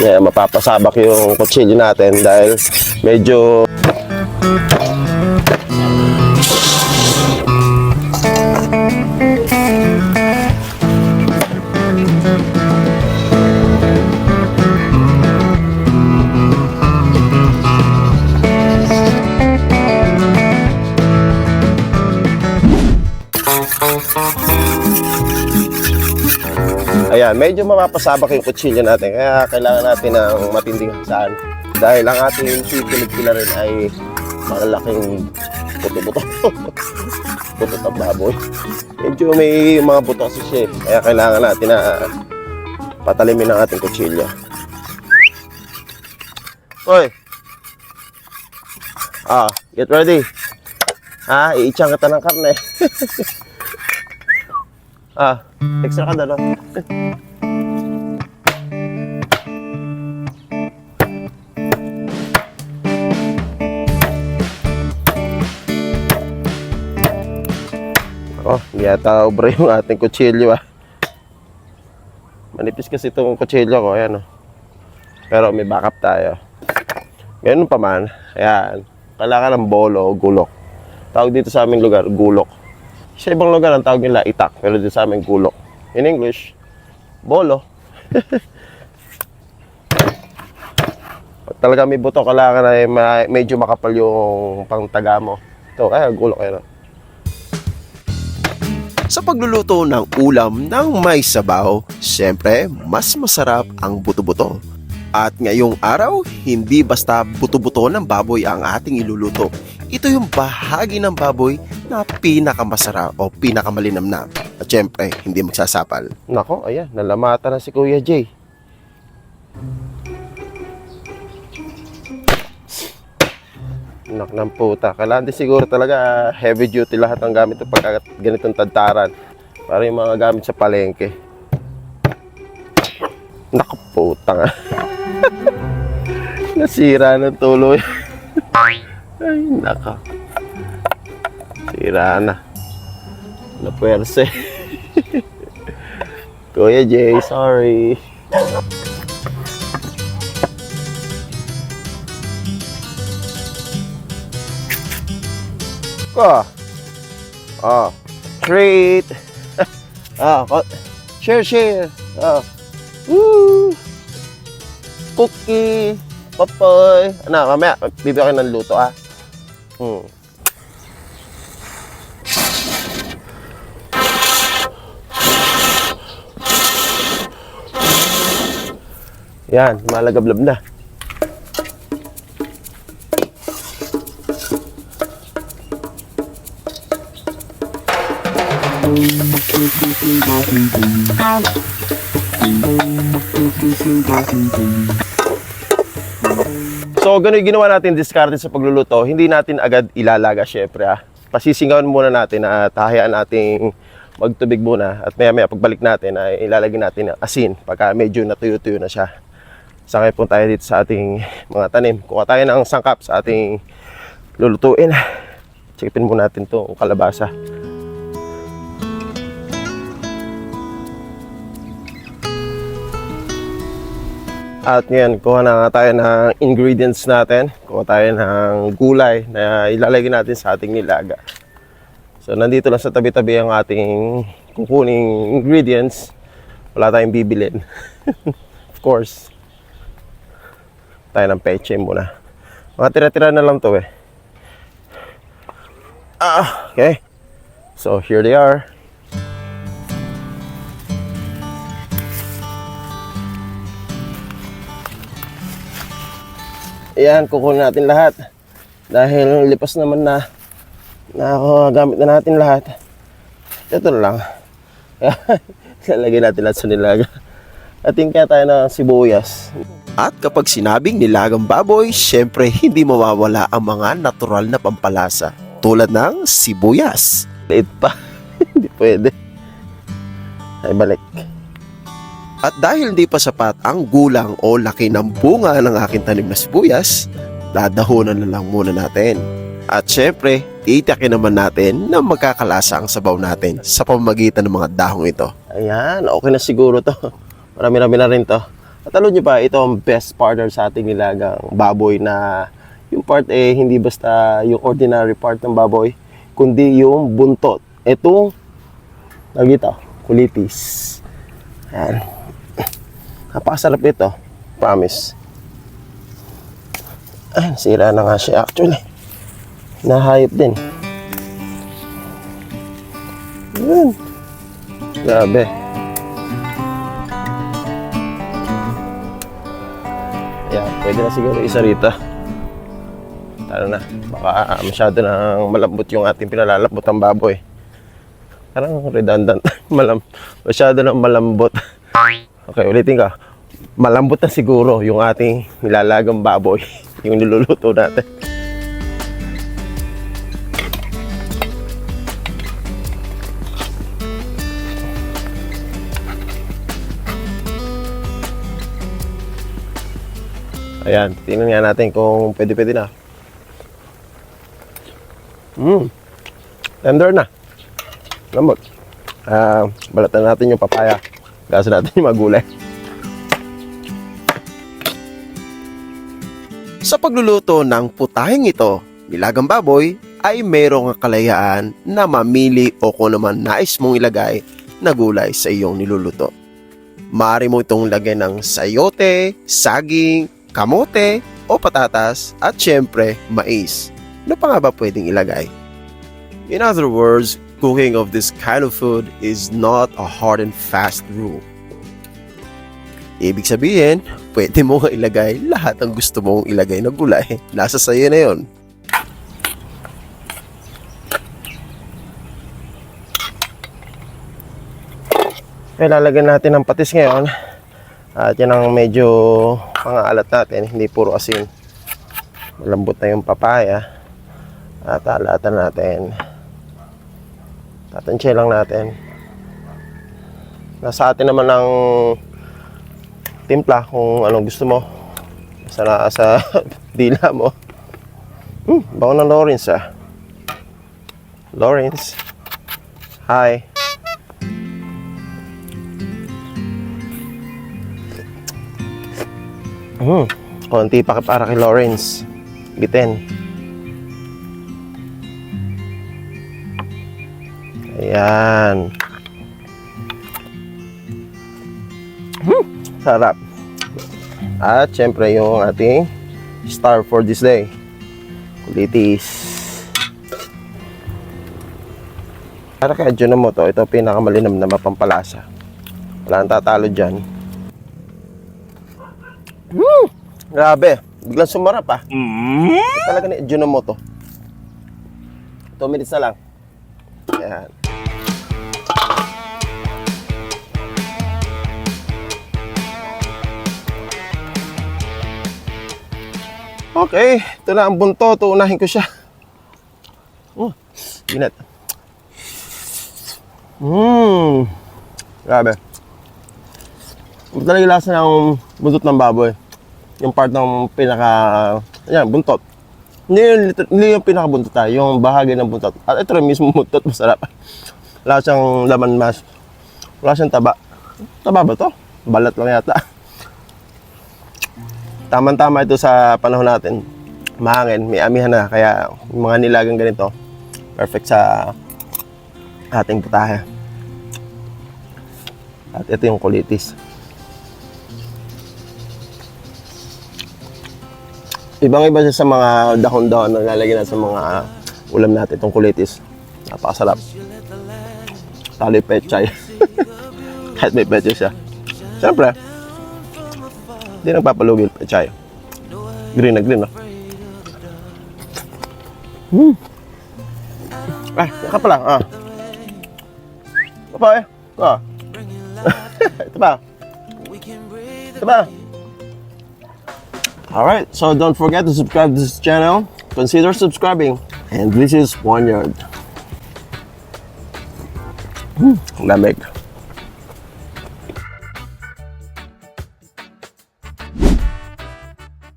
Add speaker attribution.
Speaker 1: Yeah, mapapasabak yung kutsilyo natin dahil medyo ayan, medyo mapapasabak yung kutsilyo natin kaya kailangan natin ng matinding haksaan dahil ang ating pipilid pila rin ay malalaking buto-buto. Buto ng baboy. Medyo may mga buto kasi siya kaya kailangan natin na patalimin ang ating kutsilyo. Hoy! Get ready. Iitsang kita ng karne. Extra ka dalo. Hindi yata ubra yung ating kutsilyo Manipis kasi itong kutsilyo ko, ayan Pero may backup tayo. Ganun pa man, ayan. Kailangan ng bolo o gulok. Tawag dito sa aming lugar, gulok. Sa ibang lugar ang tawag nila itak, pero dito sa aming gulok. In English, bolo. Pag talaga may buto, kailangan ay medyo makapal yung pangtaga mo. Ito, gulok yan.
Speaker 2: Sa pagluluto ng ulam ng may sabaw, siyempre mas masarap ang buto-buto. At ngayong araw, hindi basta buto-buto ng baboy ang ating iluluto. Ito yung bahagi ng baboy na pinakamasarap o pinakamalinamnam. At siyempre, hindi magsasapal.
Speaker 1: Nako, ayan, nalamata na si Kuya Jay. Nak ng puta. Kailangan din siguro talaga heavy duty lahat ng gamit pagka ganitong tadtaran. Para yung mga gamit sa palengke. Naku puta nga. Nasira ng tuloy. Ay naka. Sira na. Napuwerse. Kuya Jay, sorry. Treat. Share. Woo. Cookie. Papoy. Mamaya, bibigyan ng luto, Yan, malagablab na. So, ganun yung ginawa natin diskarte sa pagluluto. Hindi natin agad ilalaga, syempre. Pasisingawan muna natin at hayaan nating magtubig muna. At maya-maya, pagbalik natin, ay ilalagay natin ng asin pagka medyo natuyo-tuyo na siya. Sakay po tayo dito sa ating mga tanim. Kuha tayo ng sangkap sa ating lulutuin. Checkpin muna natin itong kalabasa. At ngayon, kuha na nga tayo ng ingredients natin. Kuha tayo ng gulay na ilalagay natin sa ating nilaga. So, nandito lang sa tabi-tabi ang ating kukuning ingredients. Wala tayong bibilin. Of course. Tayo ng peche muna. Mga tira-tira na lang to okay. So, here they are. Ayan, kukunin natin lahat. Dahil lipas naman na gamit na natin lahat. Ito na lang. Lalagyan natin lahat sa nilaga. At kaya tayo ng sibuyas.
Speaker 2: At kapag sinabing nilagang baboy, syempre hindi mawawala ang mga natural na pampalasa. Tulad ng sibuyas.
Speaker 1: Liit pa. Hindi pwede. Ay, balik.
Speaker 2: At dahil hindi pa sapat ang gulang o laki ng bunga ng aking tanim na sibuyas, dadahunan na lang muna natin. At syempre, titiyakin naman natin na magkakalasa ang sabaw natin sa pamamagitan ng mga dahong ito.
Speaker 1: Ayan, okay na siguro to. Marami-rami na rin to. At alam nyo ba, ito ang best partner sa ating nilagang baboy na yung part hindi basta yung ordinary part ng baboy, kundi yung buntot. Ito, nakita, kulitis. Ayan. Napakasarap ito. Promise. Ayan, sira na nga siya actually. Nahayop din. Ayan. Grabe. Ayan, pwede na siguro isa rito. Tara na, baka masyado nang malambot yung ating pinalalambot ang baboy. Parang redundant. Masyado nang malambot. Okay, ulitin ka. Malambot na siguro yung ating nilalagang baboy. Yung niluluto natin. Ayan, tingnan nga natin kung pwede na. Tender na. Lambot. Balatan natin yung papaya. Gasa natin yung magulay.
Speaker 2: Sa pagluluto ng putahing ito, nilagang baboy, ay mayroong kalayaan na mamili o kung naman nais mong ilagay na gulay sa iyong niluluto. Maaari mo itong lagyan ng sayote, saging, kamote o patatas at syempre mais. Ano pa nga ba pwedeng ilagay? In other words, cooking of this kind of food is not a hard and fast rule. Ibig sabihin, pwede mo nga ilagay lahat ng gusto mong ilagay na gulay. Nasa sayo na yon.
Speaker 1: Okay, lalagyan natin ng patis ngayon. At yan ang medyo pang-aalat natin, hindi puro asin. Malambot na yung papaya. At alatan natin. Tatansya lang natin. Nasa atin naman ang timpla kung anong gusto mo. Basta nasa dila mo. Bago ng Lawrence ah. Lawrence. Hi. Konti pa para kay Lawrence. Bitin. Ayan. Sarap. At syempre yung ating star for this day. Kulitis. Para kay Ajinomoto, ito pinakamalinam na mapampalasa. Wala nang tatalo dyan. Grabe. Biglang sumarap ah. Talaga ni Ajinomoto. 2 minutes na lang. Ayan. Okay, ito na ang buntot. Unahin ko siya. Inat. Grabe. Ito talaga yung lasa ng buntot ng baboy. Yung part ng ayan, buntot. Hindi yung pinakabuntot tayo, yung bahagi ng buntot. At ito rin mismo buntot, masarap. Wala siyang laman mas. Wala siyang taba. Taba ba to? Balat lang yata. Tama-tama ito sa panahon natin. Mahangin, may amihan na. Kaya yung mga nilagang ganito, perfect sa ating putahe. At ito yung kulitis. Ibang-iba siya sa mga dahon-dahon na lalagyan natin sa mga ulam natin. Itong kulitis. Napakasarap. Talo yung pechay. Kahit may pechay siya. Siyempre, hindi nagpapalugi yung pechay. Green na green, no? Naka pala. Ito pa eh. Ito pa. Ito pa. Alright, so don't forget to subscribe to this channel. Consider subscribing. And this is One Yard. Lamig.